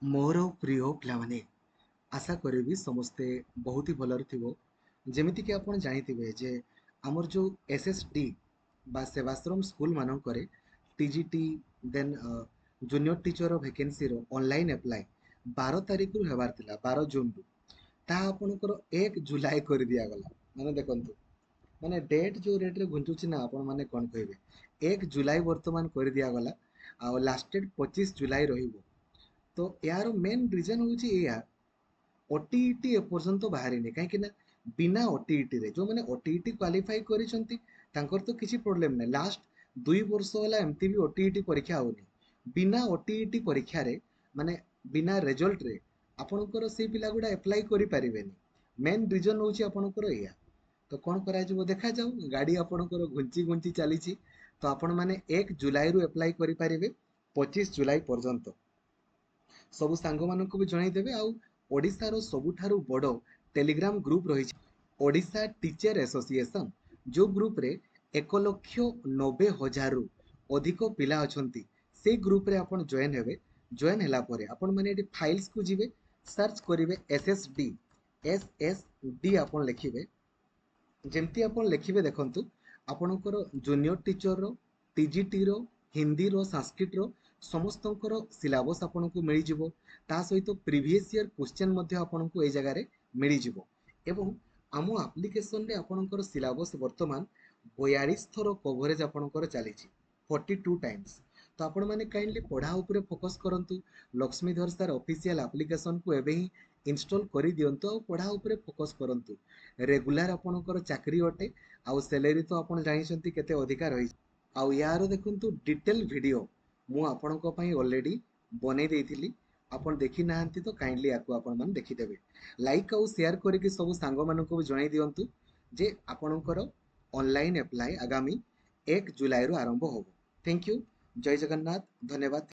मोर प्रिय पिलाମାନେ आशा करी समस्ते बहुत ही भलरे थिबो। जेमिति कि आपण जानिथिबे जे हमर जो एसएसडी बा सेवाश्रम स्कूल मानकरे TGT then junior teacher vacancy रो ऑनलाइन अप्लाई 12 तारिख रु हेबार थिला 12 जून रु ता आपनकर 1 जुलाई कर दिया गला। माने देखंतु माने डेट जो रेट रे घुंचुची ना आपण माने कोन कहबे 1 जुलाई वर्तमान कर दिया गला आ लास्ट डेट 25 जुलाई रहिबो। तो यार मेन रीजन होची एया ओटीईटी एपर्यंत बाहरी कहीं बिना ओटीईटी रे जो मैंने ओटीईटी क्वालिफाई करिसंती तांकर तो किसी प्रोब्लेम नहीं। लास्ट 2 वर्ष होला एमती भी ओटीईटी परीक्षा होनी बिना ओटीईटी परीक्षा रे माने बिना रिजल्ट रे आपनकर से पिला गुडा अप्लाई करि परिबेनी। मेन रीजन होची आपनकर एया। तो कौन करा जिवो देखा जाऊ गाड़ी आपनकर घुंची घुंची चलीची। तो आपण माने 1 जुलाई रु अप्लाई करि परिबे 25 जुलाई पर्यंत सबु सांग मानक भी जनईदेवे आउ ओडिशार सबुठारु बड़ टेलीग्राम ग्रुप रही ओडिशा टीचर एसोसिएशन जो ग्रुप रे 1,90,000 रु अधिक पिला अछंती से ग्रुप रे आपण जॉइन हेबे। जॉइन हैला परे आपण माने एटी फाइल्स को जिवे सर्च करिवे एसएसडी आपण लिखिबे। जेमती आपण लिखिबे देखंतु आपणकर जूनियर टीचर रो टीजीटी रो हिंदी रो संस्कृत रो समस्तंकर सिलेबस आपनको मिल जिवो। ता सहित प्रीवियस ईयर क्वेश्चन मध्ये आपनको ए जगह रे मिल जिवो। एवं आम एप्लिकेशन रे आपणकर सिलेबस वर्तमान 42 थरो कवरेज आपणकर चली 42 टाइम्स। तो आपण माने काइंडली पढ़ा उपरे फोकस करंतु। लक्ष्मीधर सर ऑफिशियल एप्लिकेशन को एबे ही इंस्टॉल करि दियंतु आ पढ़ा उपरे फोकस करंतु। रेगुलर आपणकर चाकरी अटे आ सैलरी तो आपण जानिसंती केते अधिकार होई। आ यार देखंतु डिटेल वीडियो मु आपणको पई ऑलरेडी बनै देइथिली। आपण देखि नाहंती तो काइंडली आकु आपण मन देखि देबे। लाइक आउ शेयर करिकि सब सांग मानको भी जणाई दियंतु जे आपणकर ऑनलाइन अप्लाई आगामी 1 जुलाई रु आरंभ होबो। Thank you. जय जगन्नाथ। धन्यवाद।